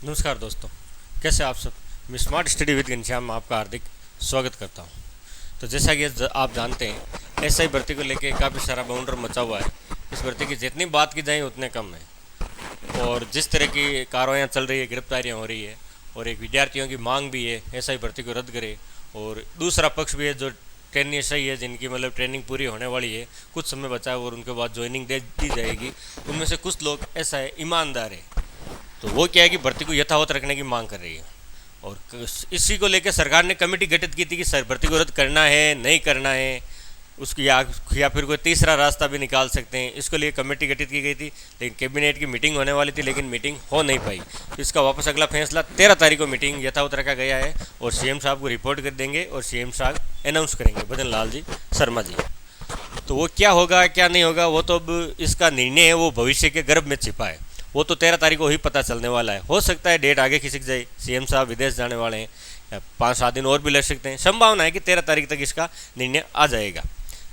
नमस्कार दोस्तों, कैसे आप सब। मैं स्मार्ट स्टडी विद घनश्याम में आपका हार्दिक स्वागत करता हूं। तो जैसा कि आप जानते हैं, एसआई भर्ती को लेके काफ़ी सारा बाउंडर मचा हुआ है। इस भर्ती की जितनी बात की जाए उतने कम है। और जिस तरह की कार्रवाइयाँ चल रही है, गिरफ्तारियाँ हो रही है, और एक विद्यार्थियों की मांग भी है एसआई भर्ती को रद्द करे। और दूसरा पक्ष भी है जो ट्रेनिंग एसआई है, जिनकी मतलब ट्रेनिंग पूरी होने वाली है, कुछ समय बचा है और उनके बाद ज्वाइनिंग दे दी जाएगी। उनमें से कुछ लोग ऐसा है ईमानदार है, तो वो क्या है कि भर्ती को यथावत रखने की मांग कर रही है। और इसी को लेकर सरकार ने कमेटी गठित की थी कि सर भर्ती को रद्द करना है नहीं करना है, उसकी या फिर कोई तीसरा रास्ता भी निकाल सकते हैं। इसके लिए कमेटी गठित की गई थी, लेकिन कैबिनेट की मीटिंग होने वाली थी, लेकिन मीटिंग हो नहीं पाई। तो इसका वापस अगला फैसला 13 तारीख को मीटिंग यथावत रखा गया है और सीएम साहब को रिपोर्ट कर देंगे और सीएम साहब अनाउंस करेंगे, भजन लाल जी शर्मा जी। तो वो क्या होगा क्या नहीं होगा, वो तो अब इसका निर्णय है, वो भविष्य के गर्भ में छिपा है। वो तो 13 तारीख को ही पता चलने वाला है। हो सकता है डेट आगे खिसक जाए, सीएम साहब विदेश जाने वाले हैं, या 5-7 दिन और भी लग सकते हैं। संभावना है कि 13 तारीख तक इसका निर्णय आ जाएगा।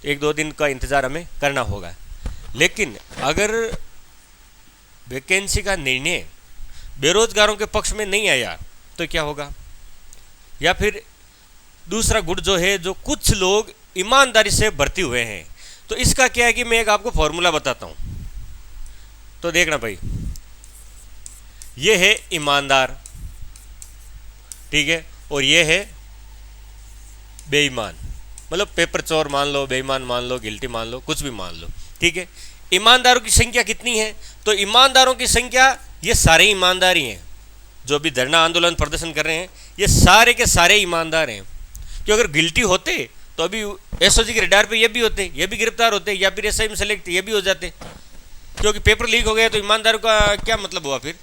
1-2 दिन का इंतज़ार हमें करना होगा। लेकिन अगर वैकेंसी का निर्णय बेरोजगारों के पक्ष में नहीं आया तो क्या होगा, या फिर दूसरा गुट जो है, जो कुछ लोग ईमानदारी से भर्ती हुए हैं, तो इसका क्या है कि मैं एक आपको फॉर्मूला बताता हूँ। तो देखना भाई, ये है ईमानदार, ठीक है, और ये है बेईमान। मतलब पेपर चोर मान लो, बेईमान मान लो, गिल्टी मान लो, कुछ भी मान लो, ठीक है। ईमानदारों की संख्या कितनी है? तो ईमानदारों की संख्या, ये सारे ईमानदार ही हैं। जो भी धरना आंदोलन प्रदर्शन कर रहे हैं, ये सारे के सारे ईमानदार हैं। क्यों, अगर गिल्टी होते तो अभी एसओजी के रडार पे ये भी होते, ये भी गिरफ्तार होते, या फिर एसआई में सेलेक्ट ये भी हो जाते। क्योंकि पेपर लीक हो गया तो ईमानदारों का क्या मतलब हुआ? फिर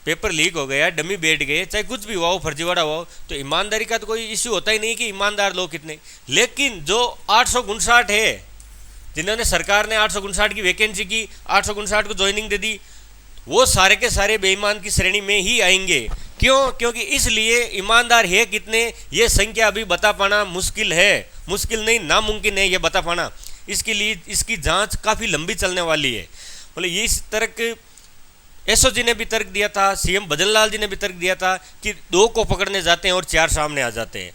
पेपर लीक हो गया, डमी बैठ गए, चाहे कुछ भी हुआ हो, फर्जीवाड़ा हुआ हो, तो ईमानदारी का तो कोई इश्यू होता ही नहीं कि ईमानदार लोग कितने। लेकिन जो 859 है, जिन्होंने सरकार ने 859 की वैकेंसी की, 859 को ज्वाइनिंग दे दी, वो सारे के सारे बेईमान की श्रेणी में ही आएंगे। क्यों? क्योंकि इसलिए ईमानदार है कितने, ये संख्या अभी बता पाना मुश्किल है। मुश्किल नहीं, नामुमकिन है ये बता पाना। इसके लिए इसकी जांच काफ़ी लंबी चलने वाली है। मतलब ये इस तर्क एसओजी ने भी तर्क दिया था, सीएम भजन लाल जी ने भी तर्क दिया था कि 2 को पकड़ने जाते हैं और 4 सामने आ जाते हैं।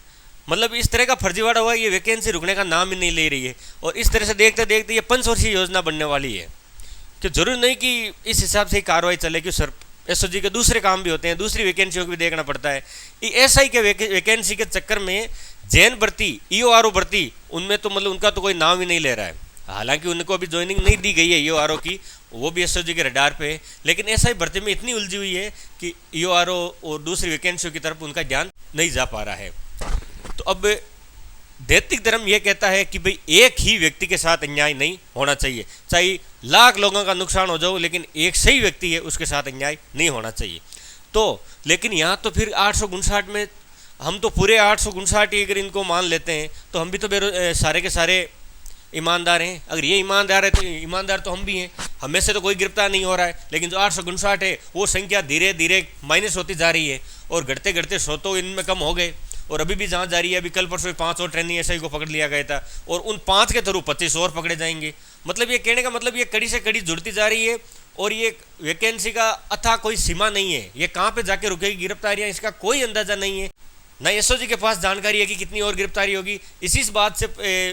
मतलब इस तरह का फर्जीवाड़ा हुआ, ये वैकेंसी रुकने का नाम ही नहीं ले रही है। और इस तरह से देखते देखते ये 5 वर्षीय योजना बनने वाली है। कि जरूरी नहीं कि इस हिसाब से ही कार्रवाई चले, कि सर एसओजी के दूसरे काम भी होते हैं, दूसरी वैकेंसियों को भी देखना पड़ता है। एसआई के वैकेंसी के चक्कर में जैन भर्ती, ईओआरओ भर्ती, उनमें तो मतलब उनका तो कोई नाम ही नहीं ले रहा है। हालांकि उनको अभी ज्वाइनिंग नहीं दी गई है ईओआरओ की, वो भी एसओजी के रडार पे है। लेकिन एसआई भर्ती में इतनी उलझी हुई है कि ईओआरओ और दूसरी वैकेंसियों की तरफ उनका ध्यान नहीं जा पा रहा है। तो अब दैतिक धर्म यह कहता है कि भाई एक ही व्यक्ति के साथ अन्याय नहीं होना चाहिए, चाहे लाख लोगों का नुकसान हो जाओ, लेकिन एक सही व्यक्ति है उसके साथ अन्याय नहीं होना चाहिए। तो लेकिन यहाँ तो फिर 859 में हम तो पूरे 859 ही अगर इनको मान लेते हैं तो हम भी तो सारे के सारे ईमानदार हैं। अगर ये ईमानदार है तो ईमानदार तो हम भी हैं, हमें से तो कोई गिरफ्तार नहीं हो रहा है। लेकिन जो 859 है, वो संख्या धीरे धीरे माइनस होती जा रही है, और घटते घटते 100 तो इनमें कम हो गए, और अभी भी जांच जारी है। अभी कल परसों 5 और ट्रेनिंग एसआई को पकड़ लिया गया था, और उन 5 के थ्रू 25 और पकड़े जाएंगे। मतलब ये कहने का मतलब, ये कड़ी से कड़ी जुड़ती जा रही है, और ये वैकेंसी का अथा कोई सीमा नहीं है। ये कहाँ पे जाके रुकेगी गिरफ्तारियाँ, इसका कोई अंदाजा नहीं है। ना एसओजी के पास जानकारी है कि कितनी और गिरफ्तारी होगी। इसी बात से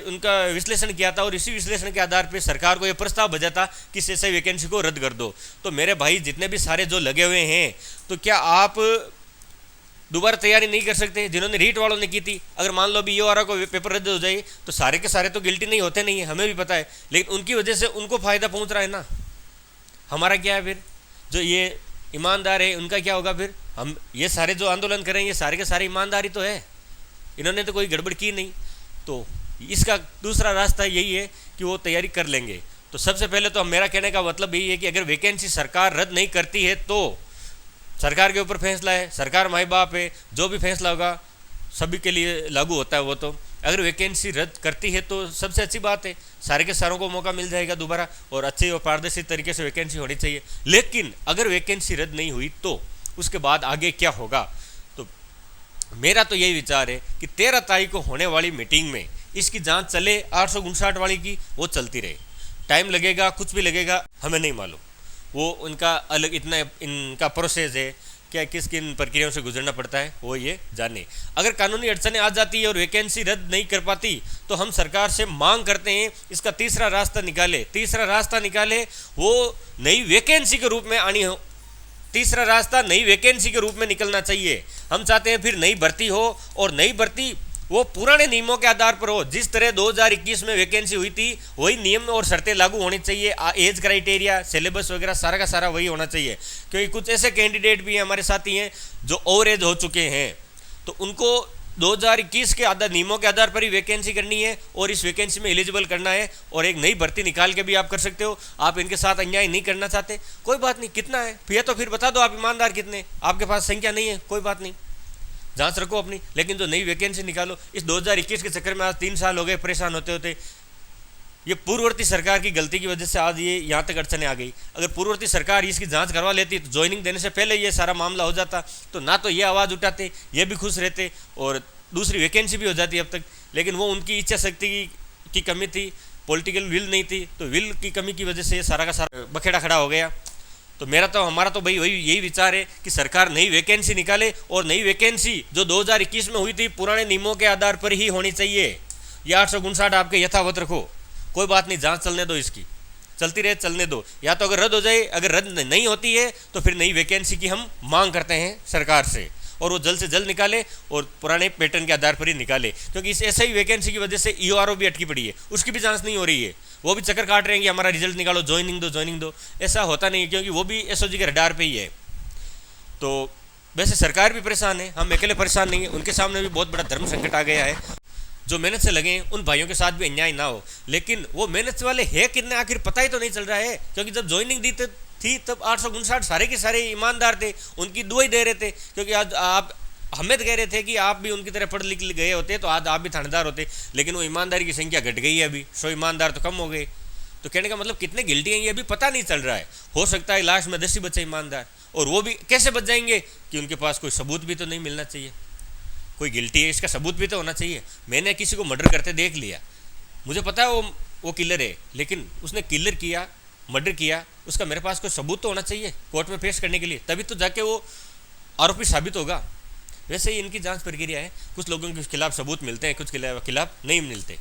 उनका विश्लेषण किया था, और इसी विश्लेषण के आधार पर सरकार को यह प्रस्ताव भेजा था कि एसआई वैकेंसी को रद्द कर दो। तो मेरे भाई जितने भी सारे जो लगे हुए हैं, तो क्या आप दोबारा तैयारी नहीं कर सकते? जिन्होंने रीट वालों ने की थी, अगर मान लो अभी ईओआरओ को पेपर रद्द हो जाए तो सारे के सारे तो गिल्टी नहीं होते नहीं है, हमें भी पता है। लेकिन उनकी वजह से उनको फ़ायदा पहुंच रहा है ना। हमारा क्या है फिर? जो ये ईमानदार है उनका क्या होगा फिर? हम ये सारे जो आंदोलन कर रहे हैं, ये सारे के सारे ईमानदारी तो है, इन्होंने तो कोई गड़बड़ की नहीं। तो इसका दूसरा रास्ता यही है कि वो तैयारी कर लेंगे। तो सबसे पहले तो मेरा कहने का मतलब यही है कि अगर वैकेंसी सरकार रद्द नहीं करती है तो सरकार के ऊपर फैसला है, सरकार माई बाप है, जो भी फैसला होगा सभी के लिए लागू होता है। वो तो अगर वैकेंसी रद्द करती है तो सबसे अच्छी बात है, सारे के सारों को मौका मिल जाएगा दोबारा, और अच्छी और पारदर्शी तरीके से वैकेंसी होनी चाहिए। लेकिन अगर वैकेंसी रद्द नहीं हुई तो उसके बाद आगे क्या होगा? तो मेरा तो यही विचार है कि 13 तारीख को होने वाली मीटिंग में इसकी जांच चले, 859 वाली की, वो चलती रहे। टाइम लगेगा, कुछ भी लगेगा, हमें नहीं मालूम, वो उनका अलग इतना इनका प्रोसेस है क्या किस किन प्रक्रियाओं से गुजरना पड़ता है वो ये जाने। अगर कानूनी अड़चनें आ जाती है और वैकेंसी रद्द नहीं कर पाती तो हम सरकार से मांग करते हैं इसका तीसरा रास्ता निकाले, वो नई वैकेंसी के रूप में आनी हो। तीसरा रास्ता नई वैकेंसी के रूप में निकलना चाहिए। हम चाहते हैं फिर नई भर्ती हो और नई भर्ती वो पुराने नियमों के आधार पर हो। जिस तरह 2021 में वैकेंसी हुई थी वही नियम और शर्तें लागू होनी चाहिए। एज क्राइटेरिया, सिलेबस वगैरह सारा का सारा वही होना चाहिए, क्योंकि कुछ ऐसे कैंडिडेट भी हमारे साथी हैं जो ओवर एज हो चुके हैं, तो उनको 2021 के आधार नियमों के आधार पर ही वैकेंसी करनी है और इस वैकेंसी में एलिजिबल करना है और एक नई भर्ती निकाल के भी आप कर सकते हो। आप इनके साथ अन्याय नहीं करना चाहते, कोई बात नहीं, कितना है तो फिर बता दो आप ईमानदार कितने, आपके पास संख्या नहीं है कोई बात नहीं, जांच रखो अपनी, लेकिन जो नई वैकेंसी निकालो। इस 2021 के चक्कर में आज 3 साल हो गए परेशान होते होते। ये पूर्ववर्ती सरकार की गलती की वजह से आज ये यहाँ तक अड़चने आ गई। अगर पूर्ववर्ती सरकार इसकी जांच करवा लेती तो ज्वाइनिंग देने से पहले ये सारा मामला हो जाता, तो ना तो ये आवाज़ उठाते, ये भी खुश रहते और दूसरी वैकेंसी भी हो जाती अब तक। लेकिन वो उनकी इच्छा शक्ति की कमी थी, पॉलिटिकल विल नहीं थी, तो विल की कमी की वजह से ये सारा का सारा बखेड़ा खड़ा हो गया। तो हमारा तो भाई वही यही विचार है कि सरकार नई वैकेंसी निकाले और नई वैकेंसी जो 2021 में हुई थी पुराने नियमों के आधार पर ही होनी चाहिए। ये 859 आपके यथावत रखो, कोई बात नहीं, जांच चलने दो, इसकी चलती रहे, चलने दो। या तो अगर रद्द हो जाए, अगर रद्द नहीं होती है तो फिर नई वैकेंसी की हम मांग करते हैं सरकार से और वो जल्द से जल्द निकाले और पुराने पैटर्न के आधार पर ही निकाले, क्योंकि इस ऐसे ही वैकेंसी की वजह से ईओआरओ भी अटकी पड़ी है, उसकी भी जांच नहीं हो रही है। वो भी चक्कर काट रहे हैं कि हमारा रिजल्ट निकालो, ज्वाइनिंग दो। ऐसा होता नहीं, क्योंकि वो भी एसओजी के रडार पे ही है। तो वैसे सरकार भी परेशान है, हम अकेले परेशान नहीं है, उनके सामने भी बहुत बड़ा धर्म संकट आ गया है। जो मेहनत से लगे हैं उन भाइयों के साथ भी अन्याय ना हो, लेकिन वो मेहनत वाले है कितने आखिर पता ही तो नहीं चल रहा है। क्योंकि जब ज्वाइनिंग दी थी तब 859 सारे के सारे ईमानदार थे, उनकी दुआई दे रहे थे। क्योंकि आज आप हमें कह रहे थे कि आप भी उनकी तरह पढ़ लिख गए होते तो आज आप भी थानेदार होते, लेकिन वो ईमानदारी की संख्या घट गई है, अभी 100 ईमानदार तो कम हो गए। तो कहने का मतलब कितने गिल्टी हैं ये अभी पता नहीं चल रहा है। हो सकता है लास्ट में 10 ही बचे ईमानदार, और वो भी कैसे बच जाएंगे कि उनके पास कोई सबूत भी तो नहीं मिलना चाहिए। कोई गिल्टी है इसका सबूत भी तो होना चाहिए। मैंने किसी को मर्डर करते देख लिया, मुझे पता है वो किलर है, लेकिन उसने किलर किया, मर्डर किया, उसका मेरे पास कोई सबूत तो होना चाहिए कोर्ट में पेश करने के लिए, तभी तो जाके वो आरोपी साबित होगा। वैसे ही इनकी जांच प्रक्रिया है, कुछ लोगों के खिलाफ सबूत मिलते हैं, कुछ के खिलाफ नहीं मिलते।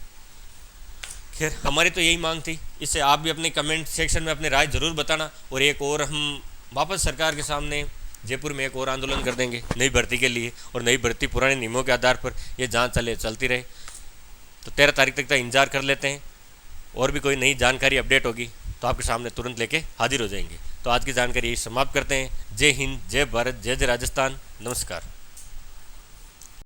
खैर हमारी तो यही मांग थी। इससे आप भी अपने कमेंट सेक्शन में अपने राय ज़रूर बताना। और एक और हम वापस सरकार के सामने जयपुर में एक और आंदोलन कर देंगे नई भर्ती के लिए, और नई भर्ती पुराने नियमों के आधार पर ये जांच चलती रहे। तो 13 तारीख तक का इंतजार कर लेते हैं, और भी कोई नई जानकारी अपडेट होगी तो आपके सामने तुरंत लेके हाजिर हो जाएंगे। तो आज की जानकारी यही समाप्त करते हैं। जय हिंद, जय भारत, जय जय राजस्थान, नमस्कार।